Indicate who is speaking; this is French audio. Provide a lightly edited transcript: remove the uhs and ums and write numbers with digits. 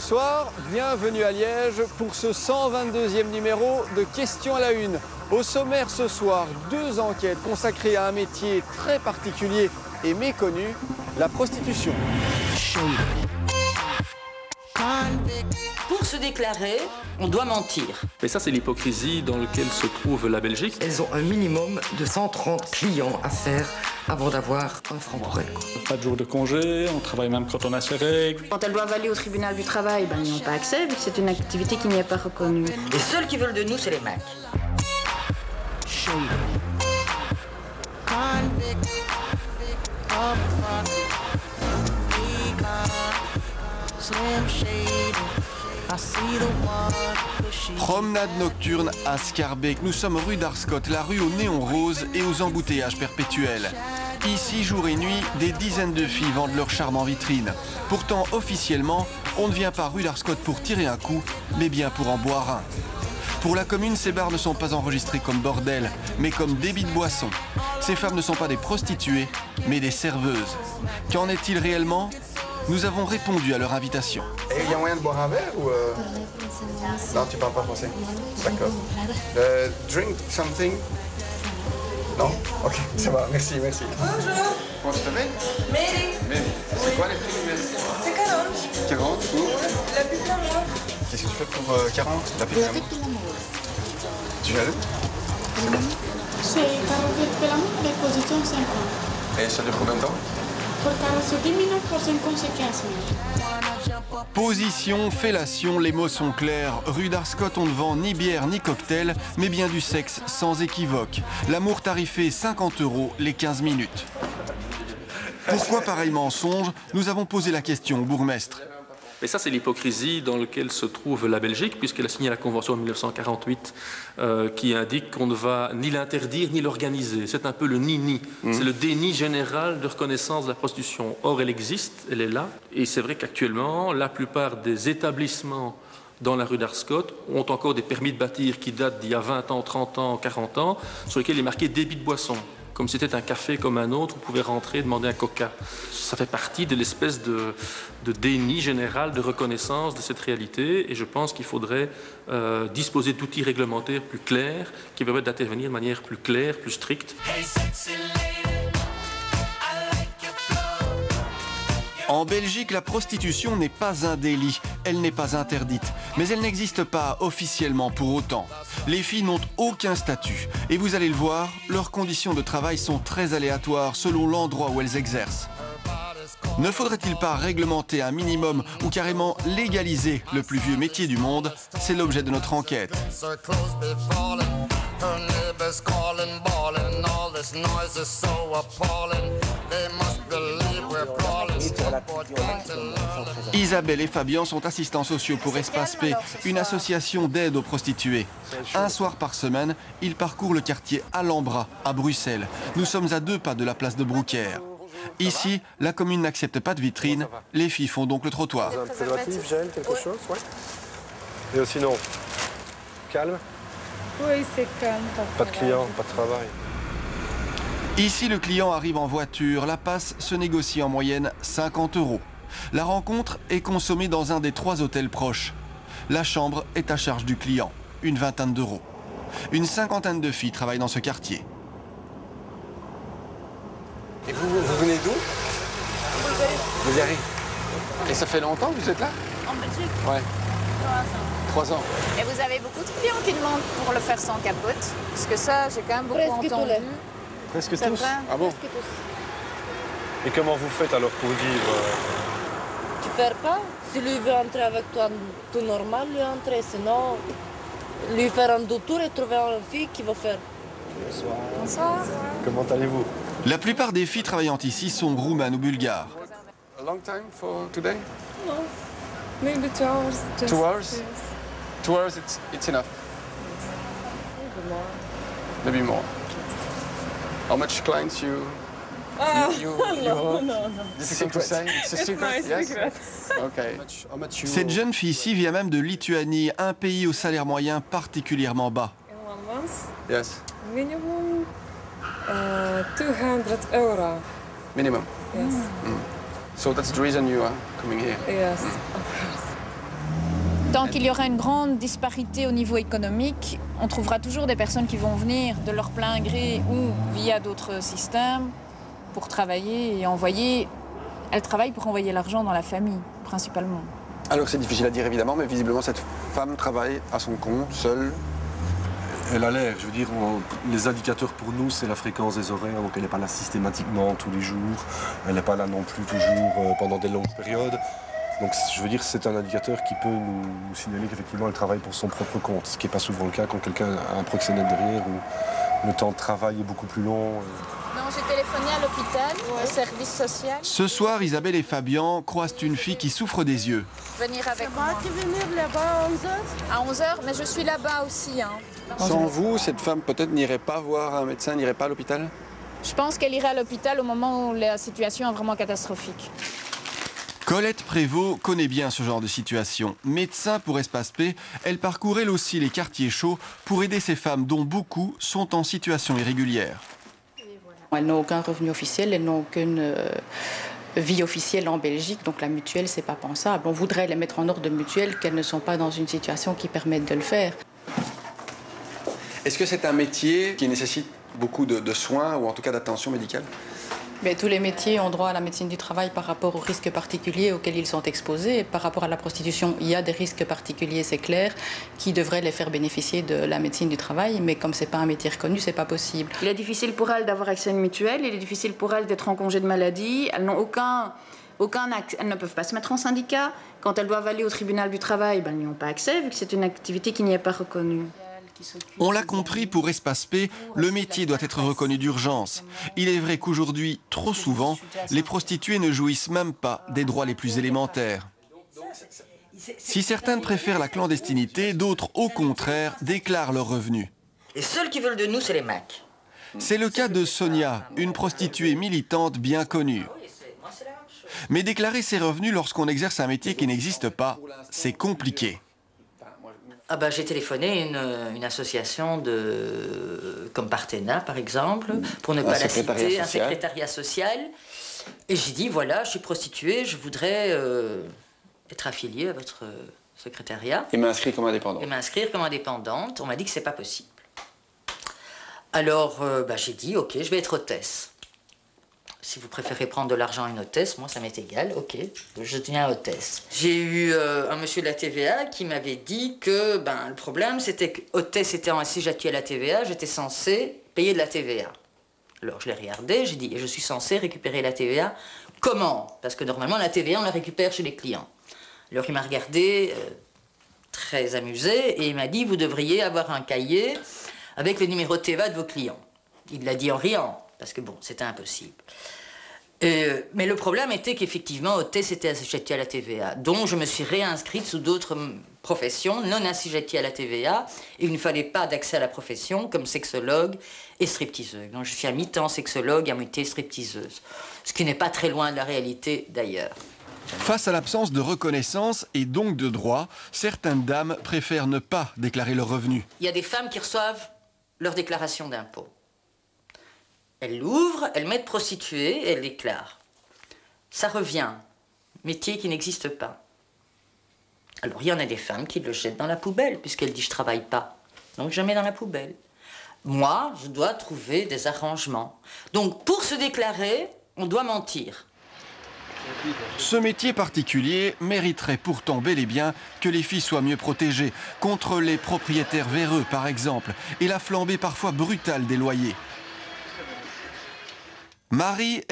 Speaker 1: Bonsoir, bienvenue à Liège pour ce 122e numéro de Questions à la Une. Au sommaire ce soir, 2 enquêtes consacrées à un métier très particulier et méconnu, la prostitution.
Speaker 2: Pour se déclarer, on doit mentir.
Speaker 3: Et ça, c'est l'hypocrisie dans laquelle se trouve la Belgique.
Speaker 4: Elles ont un minimum de 130 clients à faire avant d'avoir un franc pour elles.
Speaker 5: Pas de jour de congé, on travaille même quand on a ses règles.
Speaker 6: Quand elles doivent aller au tribunal du travail, ils n'ont pas accès vu que c'est une activité qui n'y est pas reconnue.
Speaker 2: Les seuls qui veulent de nous, c'est les mecs.
Speaker 7: Promenade nocturne à Schaerbeek. Nous sommes rue d'Arscott, la rue aux néons roses et aux embouteillages perpétuels. Ici, jour et nuit, des dizaines de filles vendent leur charme en vitrine. Pourtant, officiellement, on ne vient pas rue d'Arscott pour tirer un coup, mais bien pour en boire un. Pour la commune, ces bars ne sont pas enregistrés comme bordel, mais comme débit de boissons. Ces femmes ne sont pas des prostituées, mais des serveuses. Qu'en est-il réellement ? Nous avons répondu à leur invitation.
Speaker 8: Et il y a moyen de boire un verre ou Non, tu parles pas français. D'accord. Drink something. Non? Ok, ça va, merci, merci.
Speaker 9: Bonjour.
Speaker 8: Comment tu t'appelles?
Speaker 9: Mary.
Speaker 8: Mary. C'est quoi les prix du verre?
Speaker 9: C'est 40.
Speaker 8: 40 pour?
Speaker 9: La pipe d'amour.
Speaker 8: Qu'est-ce que tu fais pour 40? La pipe d'amour. Tu as le?
Speaker 10: C'est 40 de l'amour, les positions 50.
Speaker 8: Et ça dure combien de temps?
Speaker 10: Por cada 10 minutes, por 50 c'est 15 minutes.
Speaker 7: Position, fellation, les mots sont clairs. Rue d'Arscott, on ne vend ni bière ni cocktail, mais bien du sexe sans équivoque. L'amour tarifé 50 € les 15 minutes. Pourquoi pareil mensonge? Nous avons posé la question au bourgmestre.
Speaker 3: Et ça, c'est l'hypocrisie dans laquelle se trouve la Belgique, puisqu'elle a signé la Convention de 1948 qui indique qu'on ne va ni l'interdire ni l'organiser. C'est un peu le ni-ni. C'est le déni général de reconnaissance de la prostitution. Or, elle existe, elle est là. Et c'est vrai qu'actuellement, la plupart des établissements dans la rue d'Arscott ont encore des permis de bâtir qui datent d'il y a 20 ans, 30 ans, 40 ans, sur lesquels il est marqué débit de boisson. Comme si c'était un café comme un autre, vous pouvez rentrer et demander un coca. Ça fait partie de l'espèce de déni général de reconnaissance de cette réalité et je pense qu'il faudrait disposer d'outils réglementaires plus clairs qui permettent d'intervenir de manière plus claire, plus stricte.
Speaker 7: En Belgique, la prostitution n'est pas un délit, elle n'est pas interdite, mais elle n'existe pas officiellement pour autant. Les filles n'ont aucun statut, et vous allez le voir, leurs conditions de travail sont très aléatoires selon l'endroit où elles exercent. Ne faudrait-il pas réglementer un minimum ou carrément légaliser le plus vieux métier du monde? C'est l'objet de notre enquête. Isabelle et Fabien sont assistants sociaux pour Espace P, une association d'aide aux prostituées. Un soir par semaine, ils parcourent le quartier Alhambra, à Bruxelles. Nous sommes à 2 pas de la place de Brouckère. Ici, la commune n'accepte pas de vitrine, les filles font donc le trottoir.
Speaker 11: Un préservatif, gel, quelque chose, ouais. Et sinon, calme?
Speaker 9: Oui, c'est calme.
Speaker 11: Pas de clients, pas de travail.
Speaker 7: Ici, le client arrive en voiture. La passe se négocie en moyenne 50 €. La rencontre est consommée dans un des 3 hôtels proches. La chambre est à charge du client, une vingtaine d'euros. Une cinquantaine de filles travaillent dans ce quartier.
Speaker 8: Et vous venez d'où? Bulgarie. Et ça fait longtemps que vous êtes là?
Speaker 6: En Belgique?
Speaker 8: Ouais. 3 ans.
Speaker 6: Et vous avez beaucoup de clients qui demandent pour le faire sans capote? Parce que ça, j'ai quand même beaucoup entendu.
Speaker 11: Presque
Speaker 6: C'est
Speaker 11: tous?
Speaker 6: vrai?
Speaker 8: Ah bon?
Speaker 6: Presque tous.
Speaker 11: Et comment vous faites alors pour vivre?
Speaker 12: Tu perds pas. Si lui veut entrer avec toi, tout normal, lui entrer. Sinon, lui faire un tour et trouver une fille qui va faire.
Speaker 11: Bonsoir.
Speaker 6: Bonsoir.
Speaker 11: Comment allez-vous?
Speaker 7: La plupart des filles travaillant ici sont roumaines ou bulgares.
Speaker 8: A long time for today?
Speaker 9: No. Maybe 2 hours.
Speaker 8: 2 hours? 2 hours, it's enough.
Speaker 9: Maybe more.
Speaker 8: Maybe more. How much clients you
Speaker 9: No.
Speaker 8: Difficult to say. It's a secret.
Speaker 9: My secret.
Speaker 8: Okay.
Speaker 7: Cette jeune fille-ci vient même de Lituanie, un pays au salaire moyen particulièrement bas.
Speaker 9: In 1 month,
Speaker 8: Yes.
Speaker 9: minimum 200 €.
Speaker 8: Minimum.
Speaker 9: Yes.
Speaker 8: So that's the reason you are coming here.
Speaker 9: Yes, of course.
Speaker 6: Tant qu'il y aura une grande disparité au niveau économique, on trouvera toujours des personnes qui vont venir de leur plein gré ou via d'autres systèmes pour travailler et envoyer. Elles travaillent pour envoyer l'argent dans la famille, principalement.
Speaker 1: Alors c'est difficile à dire évidemment, mais visiblement cette femme travaille à son compte, seule.
Speaker 11: Elle a l'air, je veux dire, les indicateurs pour nous, c'est la fréquence des horaires, donc elle n'est pas là systématiquement tous les jours, elle n'est pas là non plus toujours pendant des longues périodes. Donc je veux dire, c'est un indicateur qui peut nous signaler qu'effectivement elle travaille pour son propre compte, ce qui n'est pas souvent le cas quand quelqu'un a un proxénète derrière où le temps de travail est beaucoup plus long.
Speaker 6: Non, j'ai téléphoné à l'hôpital, au service social.
Speaker 7: Ce soir, Isabelle et Fabian croisent une fille qui souffre des yeux.
Speaker 6: Venir avec moi. Tu veux venir là-bas à 11h? À 11h, mais je suis là-bas aussi. Hein.
Speaker 1: Sans vous, cette femme peut-être n'irait pas voir un médecin, n'irait pas à l'hôpital?
Speaker 6: Je pense qu'elle irait à l'hôpital au moment où la situation est vraiment catastrophique.
Speaker 7: Colette Prévost connaît bien ce genre de situation. Médecin pour Espace P, elle parcourt elle aussi les quartiers chauds pour aider ces femmes dont beaucoup sont en situation irrégulière.
Speaker 13: Elles n'ont aucun revenu officiel, elles n'ont aucune vie officielle en Belgique, donc la mutuelle, c'est pas pensable. On voudrait les mettre en ordre de mutuelle, qu'elles ne sont pas dans une situation qui permette de le faire.
Speaker 1: Est-ce que c'est un métier qui nécessite beaucoup de soins ou en tout cas d'attention médicale?
Speaker 13: Mais tous les métiers ont droit à la médecine du travail par rapport aux risques particuliers auxquels ils sont exposés. Par rapport à la prostitution, il y a des risques particuliers, c'est clair, qui devraient les faire bénéficier de la médecine du travail. Mais comme ce n'est pas un métier reconnu, ce n'est pas possible.
Speaker 6: Il est difficile pour elles d'avoir accès à une mutuelle, il est difficile pour elles d'être en congé de maladie. Elles n'ont aucun accès, elles ne peuvent pas se mettre en syndicat. Quand elles doivent aller au tribunal du travail, elles n'y ont pas accès, vu que c'est une activité qui n'y est pas reconnue.
Speaker 7: On l'a compris, pour Espace P, le métier doit être reconnu d'urgence. Il est vrai qu'aujourd'hui, trop souvent, les prostituées ne jouissent même pas des droits les plus élémentaires. Si certaines préfèrent la clandestinité, d'autres, au contraire, déclarent leurs revenus.
Speaker 2: Les seuls qui veulent de nous, c'est les Macs.
Speaker 7: C'est le cas de Sonia, une prostituée militante bien connue. Mais déclarer ses revenus lorsqu'on exerce un métier qui n'existe pas, c'est compliqué.
Speaker 2: Ah bah, j'ai téléphoné une association comme Partena, par exemple, pour ne pas la citer, un secrétariat social. Et j'ai dit, voilà, je suis prostituée, je voudrais être affiliée à votre secrétariat.
Speaker 1: Et m'inscrire comme indépendante.
Speaker 2: Et m'inscrire comme indépendante. On m'a dit que c'est pas possible. Alors, j'ai dit, ok, je vais être hôtesse. Si vous préférez prendre de l'argent à une hôtesse, moi ça m'est égal, ok, je deviens hôtesse. J'ai eu un monsieur de la TVA qui m'avait dit que le problème c'était que hôtesse était assujettie à la TVA, j'étais censée payer de la TVA. Alors je l'ai regardé, j'ai dit, et je suis censée récupérer la TVA, comment? Parce que normalement la TVA on la récupère chez les clients. Alors il m'a regardé très amusé et il m'a dit, vous devriez avoir un cahier avec le numéro de TVA de vos clients. Il l'a dit en riant, parce que bon, c'était impossible. Mais le problème était qu'effectivement, hôtesse était assujettie à la TVA, dont je me suis réinscrite sous d'autres professions non assujetties à la TVA, et il ne fallait pas d'accès à la profession comme sexologue et stripteaseuse. Donc je suis à mi-temps sexologue et à mi-temps stripteaseuse, ce qui n'est pas très loin de la réalité d'ailleurs.
Speaker 7: Face à l'absence de reconnaissance et donc de droits, certaines dames préfèrent ne pas déclarer leurs revenus.
Speaker 2: Il y a des femmes qui reçoivent leur déclaration d'impôt. Elles l'ouvrent, elles mettent prostituée et elles déclarent. Ça revient. Métier qui n'existe pas. Alors il y en a des femmes qui le jettent dans la poubelle, puisqu'elles disent je travaille pas. Donc je mets dans la poubelle. Moi, je dois trouver des arrangements. Donc pour se déclarer, on doit mentir.
Speaker 7: Ce métier particulier mériterait pourtant bel et bien que les filles soient mieux protégées contre les propriétaires véreux par exemple et la flambée parfois brutale des loyers. Marie